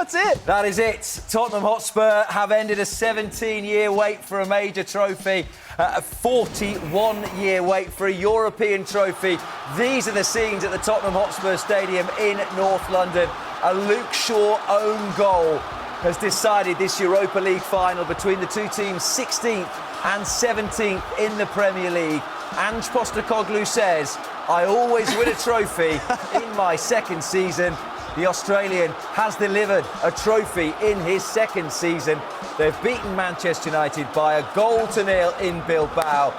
That's it. That is it. Tottenham Hotspur have ended a 17-year wait for a major trophy, a 41-year wait for a European trophy. These are the scenes at the Tottenham Hotspur Stadium in North London. A Luke Shaw own goal has decided this Europa League final between the two teams, 16th and 17th in the Premier League. Ange Postecoglou says, I always win a trophy in my second season. The Australian has delivered a trophy in his second season. They've beaten Manchester United by a 1-0 in Bilbao.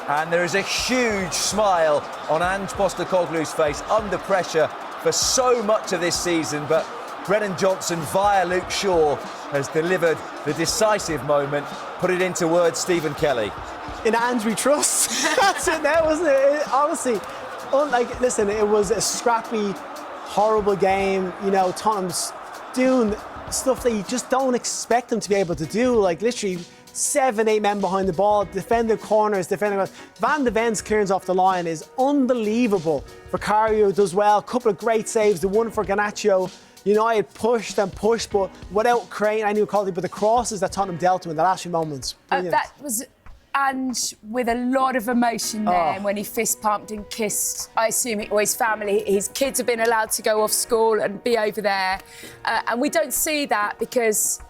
And there is a huge smile on Ange Postecoglou's face under pressure for so much of this season. But Brennan Johnson, via Luke Shaw, has delivered the decisive moment. Put it into words, Stephen Kelly. In Ange we trust. That's it now, wasn't it? Honestly, listen, it was a scrappy, horrible game. You know, Tottenham's doing stuff that you just don't expect them to be able to do. Like, literally 7-8 men behind the ball, defending corners, defending... Van de Ven's clearance off the line is unbelievable. Vicario does well, a couple of great saves, the one for Garnacho. United pushed and pushed, but without creating any quality. But the crosses that Tottenham dealt with in the last few moments. That was Ange with a lot of emotion there when he fist pumped and kissed, I assume, his family. His kids have been allowed to go off school and be over there. And we don't see that because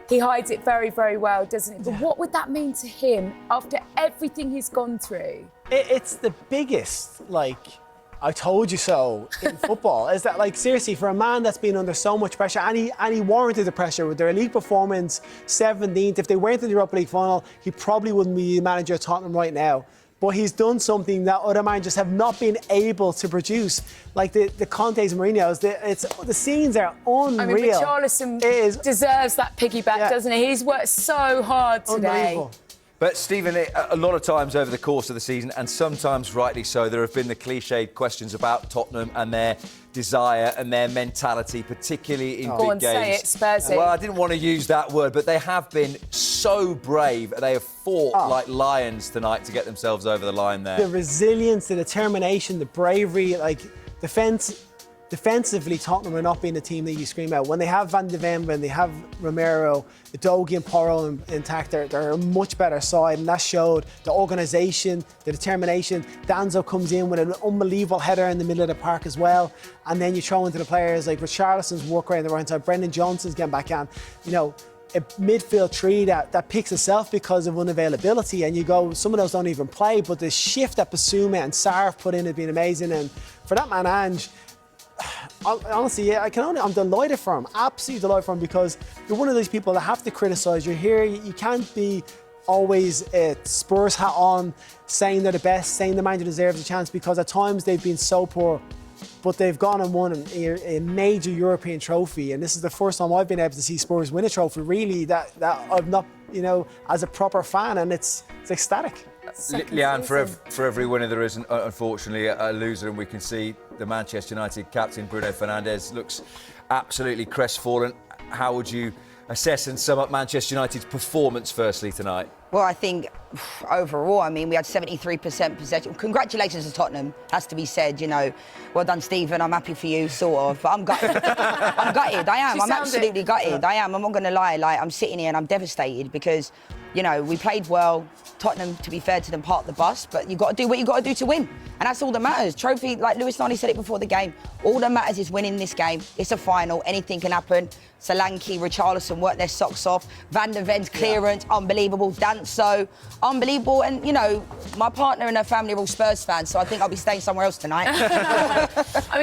he hides it very, very well, doesn't it? But what would that mean to him after everything he's gone through? It's the biggest, I told you so in football. Is that, seriously, for a man that's been under so much pressure, and he warranted the pressure with their league performance, 17th. If they weren't in the Europa League final, he probably wouldn't be the manager of Tottenham right now. But he's done something that other managers have not been able to produce, like the Contes and Mourinho's. The scenes are unreal. I mean, Richarlison deserves that piggyback, doesn't he? He's worked so hard today. But, Stephen, a lot of times over the course of the season, and sometimes rightly so, there have been the cliched questions about Tottenham and their desire and their mentality, particularly in big games. Say it, Spursy. Well, I didn't want to use that word, but they have been so brave. They have fought like lions tonight to get themselves over the line there. The resilience, the determination, the bravery, Defensively, Tottenham are not being the team that you scream out. When they have Van de Ven, when they have Romero, Dogi and Porro intact, they're a much better side, and that showed the organisation, the determination. Danzo comes in with an unbelievable header in the middle of the park as well, and then you throw into the players like Richarlison's work right on the right side, Brendan Johnson's getting back on. A midfield tree that picks itself because of unavailability, and you go, some of those don't even play, but the shift that Basuma and Sarr put in has been amazing, and for that man, Ange, honestly, I'm delighted for him, absolutely delighted for him, because you're one of those people that have to criticise. You're here, you can't be always a Spurs hat on, saying they're the best, saying the manager deserves a chance, because at times they've been so poor, but they've gone and won a major European trophy, and this is the first time I've been able to see Spurs win a trophy, really, that I've not, as a proper fan, and it's ecstatic. Leanne, for every winner there is, unfortunately, a loser, and we can see the Manchester United captain, Bruno Fernandes, looks absolutely crestfallen. How would you assess and sum up Manchester United's performance firstly tonight? Well, I think overall, we had 73% possession. Congratulations to Tottenham, has to be said, Well done, Stephen. I'm happy for you, sort of. But I'm gutted. I'm gutted. I am. I'm absolutely gutted. I am. I'm not going to lie. I'm sitting here and I'm devastated because, we played well. Tottenham, to be fair to them, parked the bus, but you've got to do what you've got to do to win. And that's all that matters. Trophy, like Lewis Nani said it before the game, all that matters is winning this game. It's a final. Anything can happen. Solanke, Richarlison worked their socks off. Van de Ven's clearance, unbelievable. Danso, unbelievable. And, my partner and her family are all Spurs fans, so I think I'll be staying somewhere else tonight.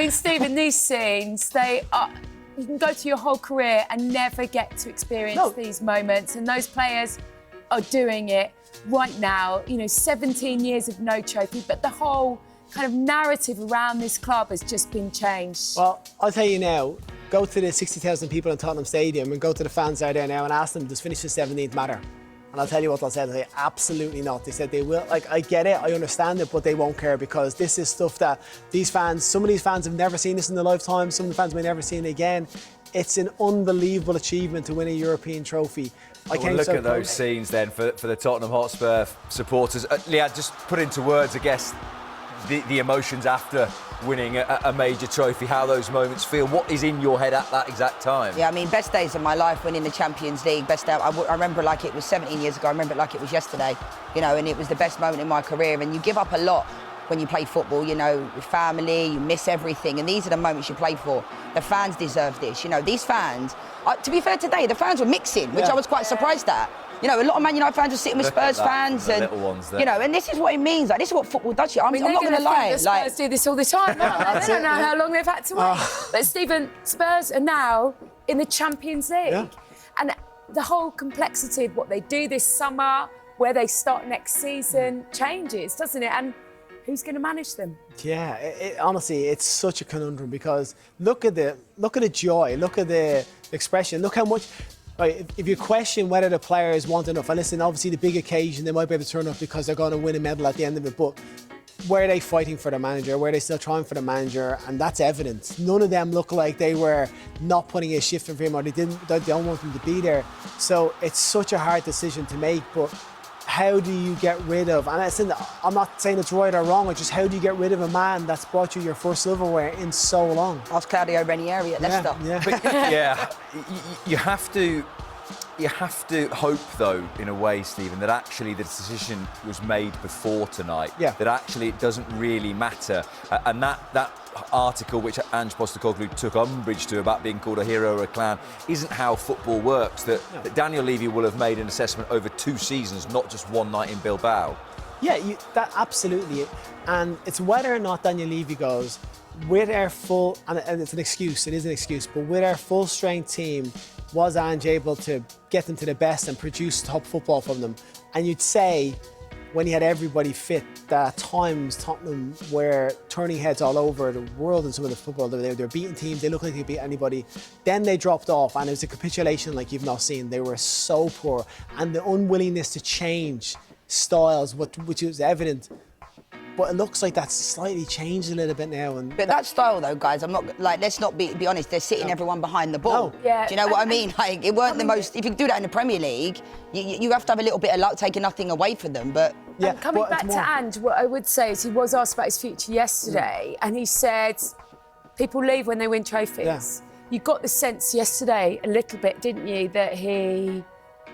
Stephen, these scenes, you can go to your whole career and never get to experience these moments. And those players are doing it right now. 17 years of no trophy, but the whole kind of narrative around this club has just been changed. Well, I'll tell you now, go to the 60,000 people in Tottenham Stadium and go to the fans out there now and ask them, does finishing 17th matter? And I'll tell you what they'll say. They'll say, absolutely not. They said they will. I get it, I understand it, but they won't care, because this is stuff that some of these fans have never seen this in their lifetime. Some of the fans may never see it again. It's an unbelievable achievement to win a European trophy. Look at those scenes then for the Tottenham Hotspur supporters. Leanne, just put into words, I guess, the emotions after winning a major trophy, how those moments feel. What is in your head at that exact time? Yeah, I mean, best days of my life winning the Champions League. Best day. I remember like it was 17 years ago. I remember it like it was yesterday, you know, and it was the best moment in my career. And you give up a lot when you play football, you know, with family, you miss everything. And these are the moments you play for. The fans deserve this. You know, these fans, to be fair today, the fans were mixing, which I was quite surprised at. You know, a lot of Man United fans were sitting with Spurs fans, and little ones there. you know, and this is what it means. Like, this is what football does. I'm not going to lie. The Spurs do this all the time. They don't know how long they've had to wait. But Stephen, Spurs are now in the Champions League, and the whole complexity of what they do this summer, where they start next season, changes, doesn't it? And who's going to manage them? Yeah, honestly, it's such a conundrum because look at the joy, look at the expression, look how much. Right, if you question whether the players want enough, and listen, obviously the big occasion, they might be able to turn up because they're going to win a medal at the end of it, but were they fighting for the manager? Were they still trying for the manager? And that's evidence. None of them look like they were not putting a shift in for him, or they don't want him to be there. So it's such a hard decision to make, but how do you get rid of, and I'm not saying it's right or wrong, it's just how do you get rid of a man that's brought you your first silverware in so long? Ask Claudio Ranieri at Leicester. You have to hope, though, in a way, Stephen, that actually the decision was made before tonight. Yeah. That actually it doesn't really matter. And that article which Ange Postecoglou took umbrage to about being called a hero or a clown isn't how football works. That Daniel Levy will have made an assessment over 2 seasons, not just one night in Bilbao. Yeah, that absolutely. And it's whether or not Daniel Levy goes with our full, and it's an excuse, it is an excuse, but with our full strength team, was Ange able to get them to the best and produce top football from them? And you'd say, when he had everybody fit, that at times Tottenham were turning heads all over the world in some of the football. They were beating teams, they looked like they could beat anybody. Then they dropped off, and it was a capitulation like you've not seen. They were so poor, and the unwillingness to change styles, which was evident. But it looks like that's slightly changed a little bit now. But that style, though, guys, I'm not like. Let's not be honest. They're sitting everyone behind the ball. No. Yeah. Do you know what I mean? Like, it weren't the most. If you do that in the Premier League, you have to have a little bit of luck, taking nothing away from them. But And coming back to Ange, what I would say is he was asked about his future yesterday, and he said people leave when they win trophies. Yeah. You got the sense yesterday a little bit, didn't you, that he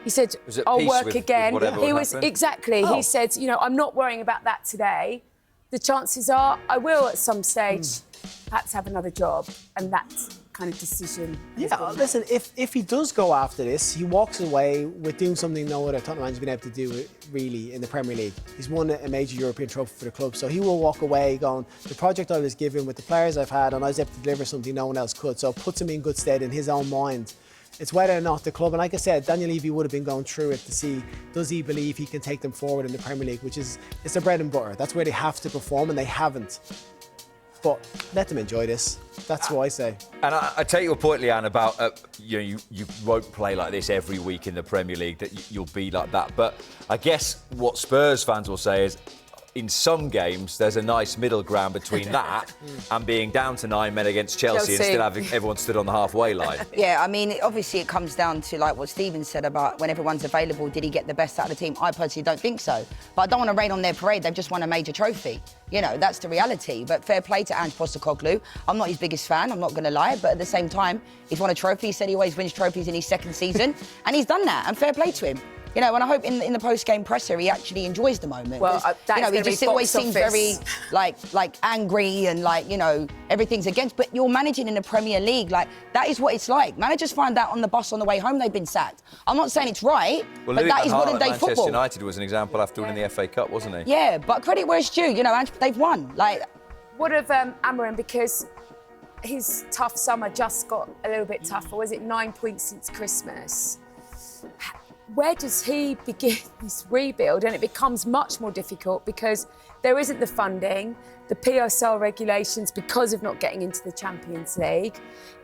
said, "I'll work again." He was exactly. He said, "You know, I'm not worrying about that today. The chances are I will at some stage perhaps have another job," and that kind of decision. Yeah, listen, if he does go after this, he walks away with doing something no other Tottenham man's been able to do really in the Premier League. He's won a major European trophy for the club, so he will walk away going, the project I was given with the players I've had, and I was able to deliver something no one else could, so it puts him in good stead in his own mind. It's whether or not the club, and like I said, Daniel Levy would have been going through it to see, does he believe he can take them forward in the Premier League, which is, it's their bread and butter. That's where they have to perform, and they haven't. But let them enjoy this. That's what I say. And I take your point, Leanne, about you won't play like this every week in the Premier League, that you'll be like that. But I guess what Spurs fans will say is, in some games, there's a nice middle ground between that and being down to 9 men against Chelsea and still having everyone stood on the halfway line. yeah, I mean, obviously it comes down to like what Stephen said about when everyone's available, did he get the best out of the team? I personally don't think so. But I don't want to rain on their parade. They've just won a major trophy. You know, that's the reality. But fair play to Ange Postecoglou. I'm not his biggest fan, I'm not going to lie. But at the same time, he's won a trophy. He said he always wins trophies in his second season. And he's done that. And fair play to him. You know, and I hope in the post-game presser he actually enjoys the moment. Well, you know, he just always seems very like angry and like, you know, everything's against. But you're managing in the Premier League, like that is what it's like. Managers find out on the bus on the way home they've been sacked. I'm not saying it's right, but that is modern day football. Manchester United was an example after winning the FA Cup, wasn't he? Yeah, but credit where it's due. You know, they've won. Like, what of Amorim, because his tough summer just got a little bit tougher. Was it 9 points since Christmas? Where does he begin this rebuild? And it becomes much more difficult because there isn't the funding, the PSL regulations, because of not getting into the Champions League.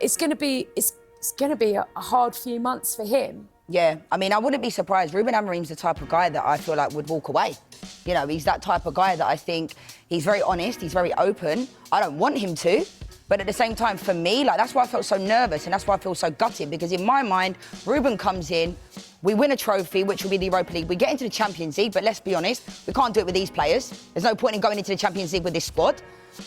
It's going to be a hard few months for him. Yeah, I mean, I wouldn't be surprised. Ruben Amorim's the type of guy that I feel like would walk away. You know, he's that type of guy that I think he's very honest, he's very open. I don't want him to. But at the same time, for me, like that's why I felt so nervous and that's why I feel so gutted, because in my mind, Ruben comes in, we win a trophy, which will be the Europa League. We get into the Champions League, but let's be honest, we can't do it with these players. There's no point in going into the Champions League with this squad.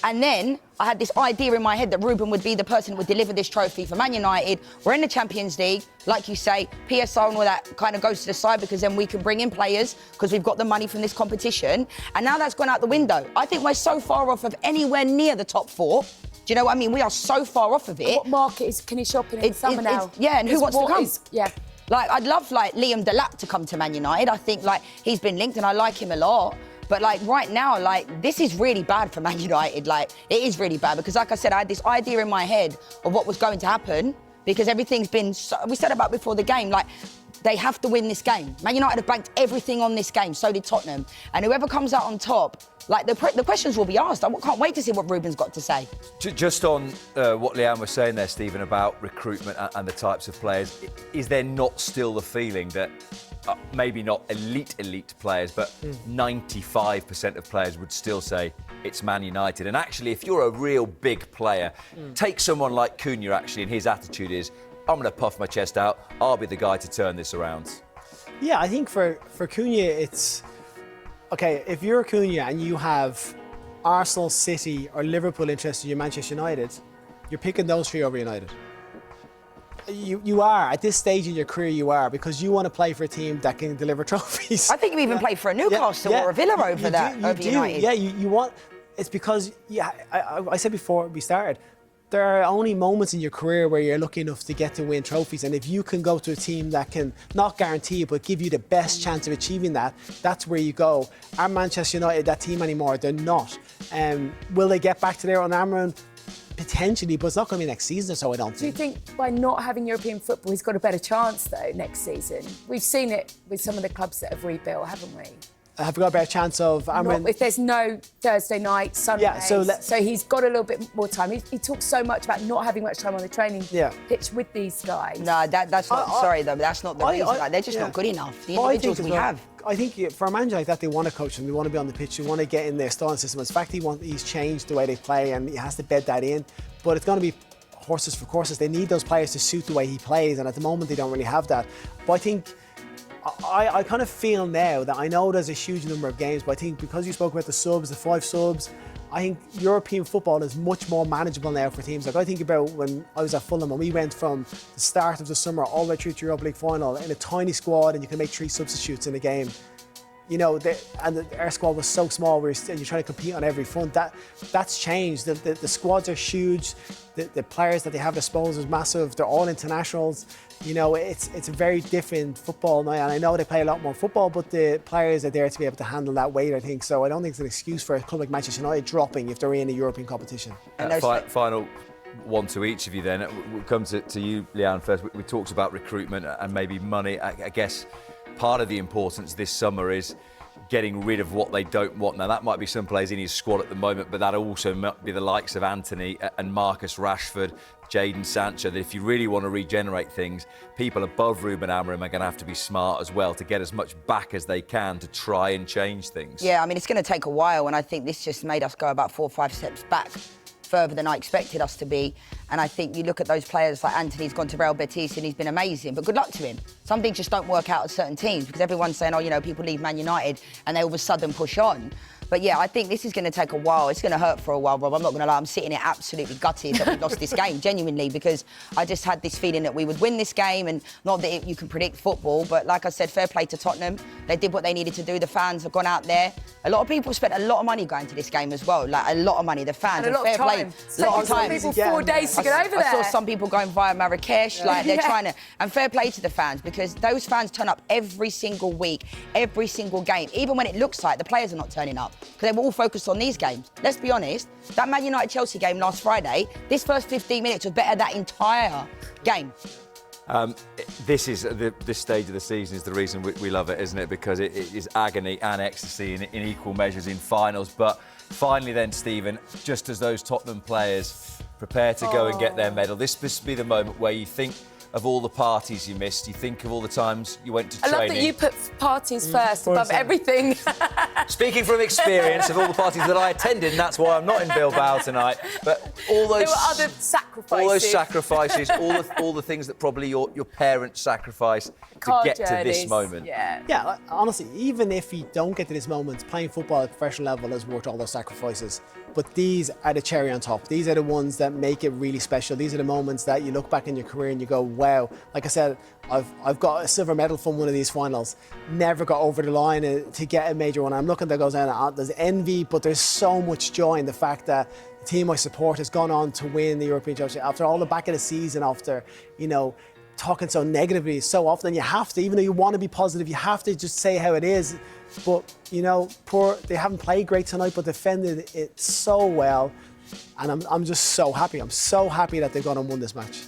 And then I had this idea in my head that Ruben would be the person that would deliver this trophy for Man United. We're in the Champions League, like you say, PSR and all that kind of goes to the side because then we can bring in players because we've got the money from this competition. And now that's gone out the window. I think we're so far off of anywhere near the top 4. Do you know what I mean? We are so far off of it. What market can he shop in summer now? Yeah, and who wants to come? Yeah. Like, I'd love, like, Liam Delap to come to Man United. I think, like, he's been linked and I like him a lot. But, like, right now, like, this is really bad for Man United. Like, it is really bad because, like I said, I had this idea in my head of what was going to happen because everything's been... we said about before the game, like, they have to win this game. Man United have banked everything on this game, so did Tottenham. And whoever comes out on top, like, the questions will be asked. I can't wait to see what Ruben's got to say. Just on what Leanne was saying there, Stephen, about recruitment and the types of players, is there not still the feeling that maybe not elite players, but 95% of players would still say it's Man United? And actually, if you're a real big player, take someone like Cunha, actually, and his attitude is, I'm going to puff my chest out, I'll be the guy to turn this around. Yeah, I think for Cunha, it's... OK, if you're Cunha and you have Arsenal, City or Liverpool interested in Manchester United, you're picking those 3 over United. You are, at this stage in your career, you are, because you want to play for a team that can deliver trophies. I think you even play for a Newcastle or a Villa over United. Yeah, you want... It's because, yeah, I said before we started, there are only moments in your career where you're lucky enough to get to win trophies, and if you can go to a team that can not guarantee it but give you the best chance of achieving that, that's where you go. Are Manchester United that team anymore? They're not. Will they get back to there on Amorim? Potentially, but it's not going to be next season, so I don't think. Do you think by not having European football, he's got a better chance, though, next season? We've seen it with some of the clubs that have rebuilt, haven't we? Have we got a better chance of Amorim? If there's no Thursday night, Sunday, yeah, so he's got a little bit more time. He talks so much about not having much time on the training pitch with these guys. No, that's not. Sorry, though, but that's not the reason. Like, they're just not good enough. The individuals we have. I think for a manager like that, they want to coach them. They want to be on the pitch. They want to get in their style system. In fact, he's changed the way they play, and he has to bed that in. But it's going to be horses for courses. They need those players to suit the way he plays, and at the moment, they don't really have that. But I think. I kind of feel now that I know there's a huge number of games, but I think because you spoke about the subs, the 5 subs, I think European football is much more manageable now for teams. Like I think about when I was at Fulham and we went from the start of the summer all the way through to Europa League final in a tiny squad and you can make 3 substitutes in a game. You know, our squad was so small, and you're trying to compete on every front. That's changed. The squads are huge. The players that they have at disposal is massive. They're all internationals. You know, it's a very different football now. And I know they play a lot more football, but the players are there to be able to handle that weight, I think. So I don't think it's an excuse for a club like Manchester United dropping if they're in a European competition. Final one to each of you then. We'll come to you, Leanne, first. We talked about recruitment and maybe money. I guess part of the importance this summer is getting rid of what they don't want. Now, that might be some players in his squad at the moment, but that also might be the likes of Anthony and Marcus Rashford, Jadon Sancho, that if you really want to regenerate things, people above Ruben Amorim are going to have to be smart as well to get as much back as they can to try and change things. Yeah, I mean, it's going to take a while, and I think this just made us go about 4 or 5 steps back further than I expected us to be. And I think you look at those players like Anthony's gone to Real Betis and he's been amazing, but good luck to him. Some things just don't work out at certain teams because everyone's saying, oh, you know, people leave Man United and they all of a sudden push on. But yeah, I think this is going to take a while. It's going to hurt for a while, Rob. I'm not going to lie. I'm sitting here absolutely gutted that we lost this game, genuinely, because I just had this feeling that we would win this game, and not that you can predict football, but like I said, fair play to Tottenham. They did what they needed to do. The fans have gone out there. A lot of people spent a lot of money going to this game as well, like a lot of money. The fans and a lot fair of time. Play. A lot of time. People 4 days to get over there. I saw some people going via Marrakesh, like they're trying to. And fair play to the fans, because those fans turn up every single week, every single game, even when it looks like the players are not turning up, because they were all focused on these games. Let's be honest, that Man United-Chelsea game last Friday, this first 15 minutes was better than that entire game. This stage of the season is the reason we love it, isn't it? Because it is agony and ecstasy in equal measures in finals. But finally then, Stephen, just as those Tottenham players prepare to go and get their medal, this must be the moment where you think of all the parties you missed? You think of all the times you went to I training. love that you put parties first above everything. Speaking from experience of all the parties that I attended, and that's why I'm not in Bilbao tonight. But all those... There were other sacrifices. All those sacrifices, all the things that probably your parents sacrificed to get to this moment. Yeah, honestly, even if you don't get to this moment, playing football at a professional level is worth all those sacrifices. But these are the cherry on top. These are the ones that make it really special. These are the moments that you look back in your career and you go, wow. Like I said, I've got a silver medal from one of these finals. Never got over the line to get a major one. I'm looking that goes down. There's envy, but there's so much joy in the fact that the team I support has gone on to win the European Championship after all the back of the season, after, talking so negatively so often. You have to, even though you want to be positive, you have to just say how it is. But, they haven't played great tonight, but defended it so well. And I'm just so happy. I'm so happy that they've gone and won this match.